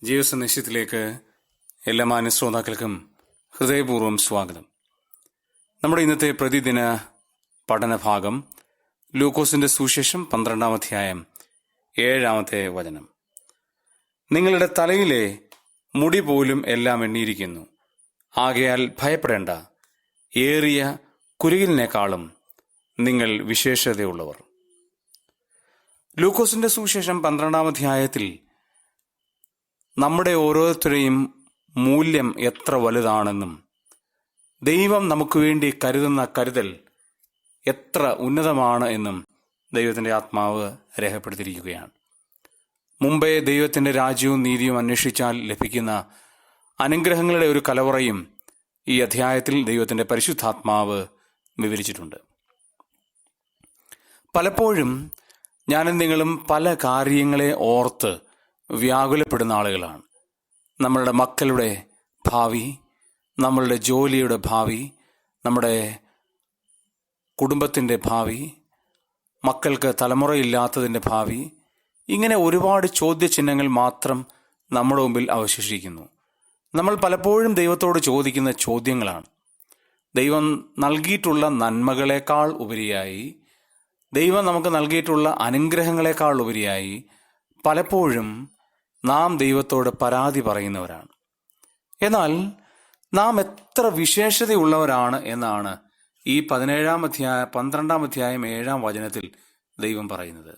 ജീവസന്ദേശത്തിലേക്ക് എല്ലാ മാന്യ ശ്രോതാക്കൾക്കും ഹൃദയപൂർവ്വം സ്വാഗതം. നമ്മുടെ ഇന്നത്തെ പ്രതിദിന പഠനഭാഗം ലൂക്കോസിന്റെ സുവിശേഷം 12-ാം അധ്യായം 7-ാമത്തെ വചനം. നിങ്ങളുടെ തലയിലെ മുടി പോലും എല്ലാം എണ്ണിയിരിക്കുന്നു, ആകയാൽ ഭയപ്പെടേണ്ട, ഏറിയ കുരുകിലിനേക്കാളും നിങ്ങൾ വിശേഷതയുള്ളവർ. ലൂക്കോസിന്റെ സുവിശേഷം 12-ാം അധ്യായത്തിൽ നമ്മുടെ ഓരോരുത്തരുടെയും മൂല്യം എത്ര വലുതാണെന്നും ദൈവം നമുക്ക് വേണ്ടി കരുതുന്ന കരുതൽ എത്ര ഉന്നതമാണ് എന്നും ദൈവത്തിൻ്റെ ആത്മാവ് രേഖപ്പെടുത്തിയിരിക്കുകയാണ്. മുമ്പേ ദൈവത്തിൻ്റെ രാജ്യവും നീതിയും അന്വേഷിച്ചാൽ ലഭിക്കുന്ന അനുഗ്രഹങ്ങളുടെ ഒരു കലവറയും ഈ അധ്യായത്തിൽ ദൈവത്തിൻ്റെ പരിശുദ്ധാത്മാവ് വിവരിച്ചിട്ടുണ്ട്. പലപ്പോഴും ഞാനും നിങ്ങളും പല കാര്യങ്ങളെ ഓർത്ത് വ്യാകുലപ്പെടുന്ന ആളുകളാണ്. നമ്മളുടെ മക്കളുടെ ഭാവി, നമ്മളുടെ ജോലിയുടെ ഭാവി, നമ്മുടെ കുടുംബത്തിൻ്റെ ഭാവി, മക്കൾക്ക് തലമുറയില്ലാത്തതിൻ്റെ ഭാവി, ഇങ്ങനെ ഒരുപാട് ചോദ്യചിഹ്നങ്ങൾ മാത്രം നമ്മുടെ മുമ്പിൽ അവശേഷിക്കുന്നു. നമ്മൾ പലപ്പോഴും ദൈവത്തോട് ചോദിക്കുന്ന ചോദ്യങ്ങളാണ്. ദൈവം നൽകിയിട്ടുള്ള നന്മകളെക്കാൾ ഉപരിയായി, ദൈവം നമുക്ക് നൽകിയിട്ടുള്ള അനുഗ്രഹങ്ങളെക്കാൾ ഉപരിയായി പലപ്പോഴും നാം ദൈവത്തോട് പരാതി പറയുന്നവരാണ്. എന്നാൽ നാം എത്ര വിശേഷതയുള്ളവരാണ് എന്നാണ് ഈ 12-ാം അധ്യായം 7-ാം വചനത്തിൽ ദൈവം പറയുന്നത്.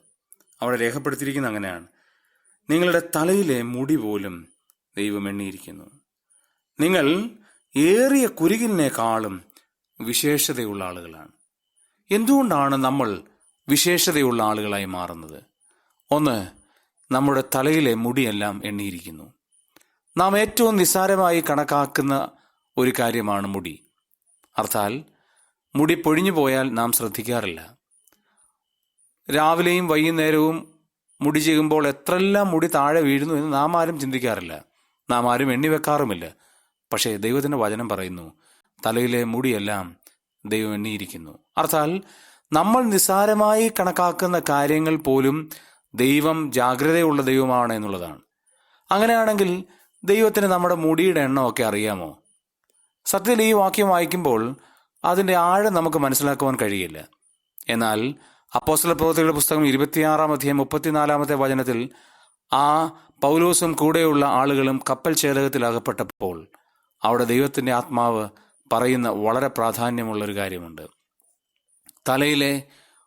അവിടെ രേഖപ്പെടുത്തിയിരിക്കുന്ന അങ്ങനെയാണ്: നിങ്ങളുടെ തലയിലെ മുടി പോലും ദൈവം എണ്ണിയിരിക്കുന്നു, നിങ്ങൾ ഏറിയ കുരുകിലിനേക്കാളും വിശേഷതയുള്ള ആളുകളാണ്. എന്തുകൊണ്ടാണ് നമ്മൾ വിശേഷതയുള്ള ആളുകളായി മാറുന്നത്? ഒന്ന്, നമ്മുടെ തലയിലെ മുടിയെല്ലാം എണ്ണിയിരിക്കുന്നു. നാം ഏറ്റവും നിസ്സാരമായി കണക്കാക്കുന്ന ഒരു കാര്യമാണ് മുടി. അർത്ഥാൽ മുടി പൊഴിഞ്ഞു പോയാൽ നാം ശ്രദ്ധിക്കാറില്ല. രാവിലെയും വൈകുന്നേരവും മുടി ചെയ്യുമ്പോൾ എത്രയെല്ലാം മുടി താഴെ വീഴുന്നു എന്ന് നാം ആരും ചിന്തിക്കാറില്ല, നാം ആരും എണ്ണിവെക്കാറുമില്ല. പക്ഷേ ദൈവത്തിൻ്റെ വചനം പറയുന്നു, തലയിലെ മുടിയെല്ലാം ദൈവം എണ്ണിയിരിക്കുന്നു. അർത്ഥാൽ നമ്മൾ നിസ്സാരമായി കണക്കാക്കുന്ന കാര്യങ്ങൾ പോലും ദൈവം ജാഗ്രതയുള്ള ദൈവമാണ് എന്നുള്ളതാണ്. അങ്ങനെയാണെങ്കിൽ ദൈവത്തിന് നമ്മുടെ മുടിയുടെ എണ്ണമൊക്കെ അറിയാമോ? സത്യത്തിൽ ഈ വാക്യം വായിക്കുമ്പോൾ അതിൻ്റെ ആഴം നമുക്ക് മനസ്സിലാക്കുവാൻ കഴിയില്ല. എന്നാൽ അപ്പോസ്തലപ്രവൃത്തികളുടെ പുസ്തകം 26-ാം അധ്യായം 34-ാമത്തെ വചനത്തിൽ ആ പൗലോസും കൂടെയുള്ള ആളുകളും കപ്പൽ ഛേദകത്തിൽ അകപ്പെട്ടപ്പോൾ അവിടെ ദൈവത്തിൻ്റെ ആത്മാവ് പറയുന്ന വളരെ പ്രാധാന്യമുള്ളൊരു കാര്യമുണ്ട്. തലയിലെ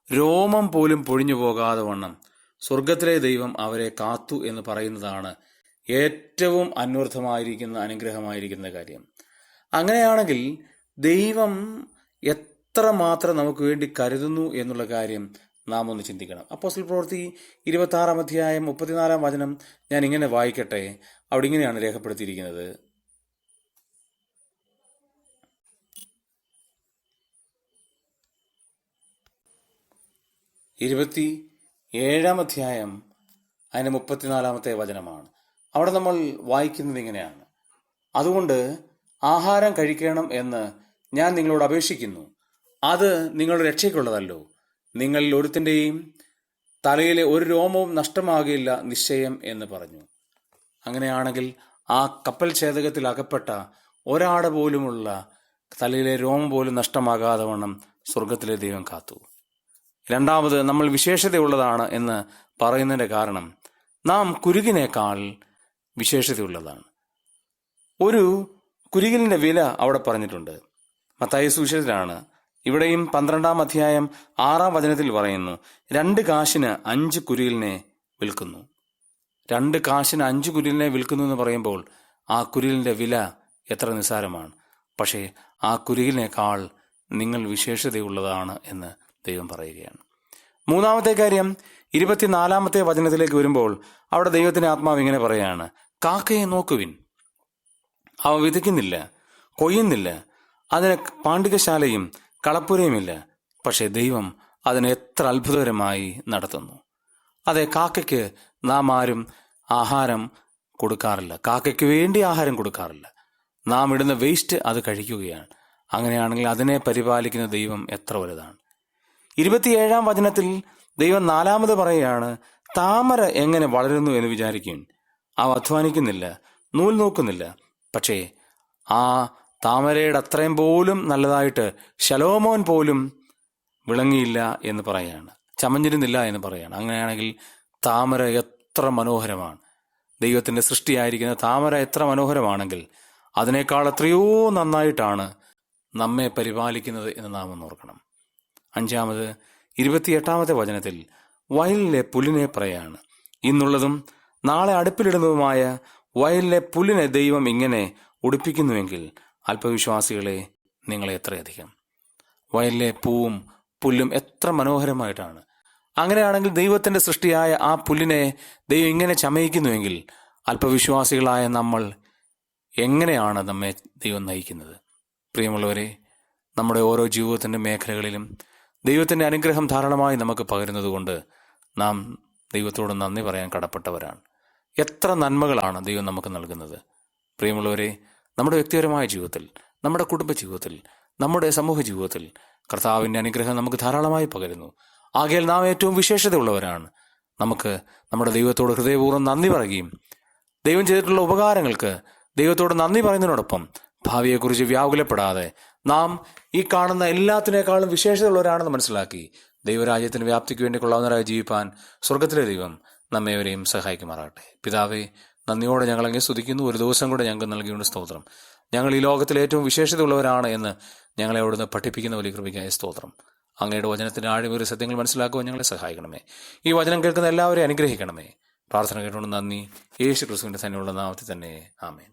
രോമം പോലും പൊഴിഞ്ഞു പോകാതെ വണ്ണം സ്വർഗത്തിലെ ദൈവം അവരെ കാത്തു എന്ന് പറയുന്നതാണ് ഏറ്റവും അന്വർത്ഥമായിരിക്കുന്ന അനുഗ്രഹമായിരിക്കുന്ന കാര്യം. അങ്ങനെയാണെങ്കിൽ ദൈവം എത്രമാത്രം നമുക്ക് വേണ്ടി കരുതുന്നു എന്നുള്ള കാര്യം നാം ഒന്ന് ചിന്തിക്കണം. അപ്പോസ്തല പ്രവൃത്തി 26-ാം അധ്യായം 34-ാം വചനം ഞാൻ ഇങ്ങനെ വായിക്കട്ടെ. അവിടെ ഇങ്ങനെയാണ് രേഖപ്പെടുത്തിയിരിക്കുന്നത്: 27-ാം അധ്യായം അതിന് 34-ാമത്തെ വചനമാണ്. അവിടെ നമ്മൾ വായിക്കുന്നത് ഇങ്ങനെയാണ്: അതുകൊണ്ട് ആഹാരം കഴിക്കണം എന്ന് ഞാൻ നിങ്ങളോട് അപേക്ഷിക്കുന്നു, അത് നിങ്ങളുടെ രക്ഷയ്ക്കുള്ളതല്ലോ. നിങ്ങളിൽ ഒരുത്തിൻ്റെയും തലയിലെ ഒരു രോമവും നഷ്ടമാകില്ല നിശ്ചയം എന്ന് പറഞ്ഞു. അങ്ങനെയാണെങ്കിൽ ആ കപ്പൽ ഛേദകത്തിൽ അകപ്പെട്ട ഒരാട് പോലുമുള്ള തലയിലെ രോമം പോലും നഷ്ടമാകാതെ വണ്ണം സ്വർഗത്തിലെ ദൈവം കാത്തു. രണ്ടാമത്, നമ്മൾ വിശേഷതയുള്ളതാണ് എന്ന് പറയുന്നതിൻ്റെ കാരണം നാം കുരുകിനേക്കാൾ വിശേഷതയുള്ളതാണ്. ഒരു കുരുകിലിൻ്റെ വില അവിടെ പറഞ്ഞിട്ടുണ്ട്. മത്തായി സുവിശേഷത്തിലാണ്. ഇവിടെയും 12-ാം അധ്യായം 6-ാം വചനത്തിൽ പറയുന്നു, 2 കാശിന് 5 കുരുകിലിനെ വിൽക്കുന്നു. 2 കാശിന് 5 കുരുകിലിനെ വിൽക്കുന്നു എന്ന് പറയുമ്പോൾ ആ കുരുകിലിൻ്റെ വില എത്ര നിസ്സാരമാണ്. പക്ഷേ ആ കുരുകിലിനേക്കാൾ നിങ്ങൾ വിശേഷതയുള്ളതാണ് എന്ന് ദൈവം പറയുകയാണ്. മൂന്നാമത്തെ കാര്യം 24-ാമത്തെ വചനത്തിലേക്ക് വരുമ്പോൾ അവിടെ ദൈവത്തിൻ്റെ ആത്മാവ് ഇങ്ങനെ പറയുകയാണ്: കാക്കയെ നോക്കുവിൻ, അവ വിതയ്ക്കുന്നില്ല, കൊയ്യുന്നില്ല, അതിന് പാണ്ഡികശാലയും കളപ്പുരയുമില്ല, പക്ഷേ ദൈവം അതിനെ എത്ര അത്ഭുതകരമായി നടത്തുന്നു. അതെ, കാക്കയ്ക്ക് നാം ആരും ആഹാരം കൊടുക്കാറില്ല, കാക്കയ്ക്ക് വേണ്ടി ആഹാരം കൊടുക്കാറില്ല. നാം ഇടുന്ന വേസ്റ്റ് അത് കഴിക്കുകയാണ്. അങ്ങനെയാണെങ്കിൽ അതിനെ പരിപാലിക്കുന്ന ദൈവം എത്ര വലുതാണ്. 27-ാം വചനത്തിൽ ദൈവം 4-മത് പറയുകയാണ്: താമര എങ്ങനെ വളരുന്നു എന്ന് വിചാരിക്കും, അധ്വാനിക്കുന്നില്ല, നൂൽ നോക്കുന്നില്ല. പക്ഷേ ആ താമരയുടെ അത്രയും പോലും നല്ലതായിട്ട് ശലോമോൻ പോലും വിളങ്ങിയില്ല എന്ന് പറയുകയാണ്, ചമഞ്ഞിരുന്നില്ല എന്ന് പറയുകയാണ്. അങ്ങനെയാണെങ്കിൽ താമര എത്ര മനോഹരമാണ്! ദൈവത്തിൻ്റെ സൃഷ്ടിയായിരിക്കുന്ന താമര എത്ര മനോഹരമാണെങ്കിൽ അതിനേക്കാൾ എത്രയോ നന്നായിട്ടാണ് നമ്മെ പരിപാലിക്കുന്നത് എന്ന് നാം ഓർക്കണം. 5 28 വചനത്തിൽ വയലിലെ പുല്ലിനെ പറയാണ്, ഇന്നുള്ളതും നാളെ അടുപ്പിലിടുന്നതുമായ വയലിലെ പുല്ലിനെ ദൈവം ഇങ്ങനെ ഉടുപ്പിക്കുന്നുവെങ്കിൽ അല്പവിശ്വാസികളെ നിങ്ങളെ എത്രയധികം. വയലിലെ പൂവും പുല്ലും എത്ര മനോഹരമായിട്ടാണ്. അങ്ങനെയാണെങ്കിൽ ദൈവത്തിൻ്റെ സൃഷ്ടിയായ ആ പുല്ലിനെ ദൈവം ഇങ്ങനെ ചമയിക്കുന്നുവെങ്കിൽ അല്പവിശ്വാസികളായ നമ്മൾ എങ്ങനെയാണ് നമ്മെ ദൈവം നയിക്കുന്നത്? പ്രിയമുള്ളവരെ, നമ്മുടെ ഓരോ ജീവിതത്തിൻ്റെ മേഖലകളിലും ദൈവത്തിൻ്റെ അനുഗ്രഹം ധാരാളമായി നമുക്ക് പകരുന്നതുകൊണ്ട് നാം ദൈവത്തോട് നന്ദി പറയാൻ കടപ്പെട്ടവരാണ്. എത്ര നന്മകളാണ് ദൈവം നമുക്ക് നൽകുന്നത്! പ്രിയമുള്ളവരെ, നമ്മുടെ വ്യക്തിപരമായ ജീവിതത്തിൽ, നമ്മുടെ കുടുംബ ജീവിതത്തിൽ, നമ്മുടെ സമൂഹ ജീവിതത്തിൽ കർത്താവിൻ്റെ അനുഗ്രഹം നമുക്ക് ധാരാളമായി പകരുന്നു. ആകയാൽ നാം ഏറ്റവും വിശേഷതയുള്ളവരാണ്. നമുക്ക് നമ്മുടെ ദൈവത്തോട് ഹൃദയപൂർവ്വം നന്ദി പറയുകയും ദൈവം ചെയ്തിട്ടുള്ള ഉപകാരങ്ങൾക്ക് ദൈവത്തോട് നന്ദി പറയുന്നതിനോടൊപ്പം ഭാവിയെക്കുറിച്ച് വ്യാകുലപ്പെടാതെ നാം ഈ കാണുന്ന എല്ലാത്തിനേക്കാളും വിശേഷതയുള്ളവരാണെന്ന് മനസ്സിലാക്കി ദൈവരാജ്യത്തിന് വ്യാപ്തിക്ക് വേണ്ടി കൊള്ളാവുന്നവരായി ജീവിപ്പാൻ സ്വർഗത്തിലെ ദൈവം നമ്മേവരെയും സഹായിക്കുമാറാകട്ടെ. പിതാവേ, നന്ദിയോടെ ഞങ്ങൾ അങ്ങേ സ്തുതിക്കുന്നു. ഒരു ദിവസം കൂടെ ഞങ്ങൾക്ക് നൽകിയുണ്ട് സ്തോത്രം. ഞങ്ങൾ ഈ ലോകത്തിൽ ഏറ്റവും വിശേഷതയുള്ളവരാണ് എന്ന് ഞങ്ങളെ അവിടുന്ന് പഠിപ്പിക്കുന്ന വലിയ കൃപയ്ക്കായ സ്തോത്രം. അങ്ങയുടെ വചനത്തിൻ്റെ ആഴമേറിയ സത്യങ്ങൾ മനസ്സിലാക്കുവാൻ ഞങ്ങളെ സഹായിക്കണമേ. ഈ വചനം കേൾക്കുന്ന എല്ലാവരെയും അനുഗ്രഹിക്കണമേ. പ്രാർത്ഥന കേട്ടുകൊണ്ട് നന്ദി. യേശു ക്രിസ്തുവിൻ്റെ തന്നെയുള്ള നാമത്തിൽ തന്നെ, ആമേൻ.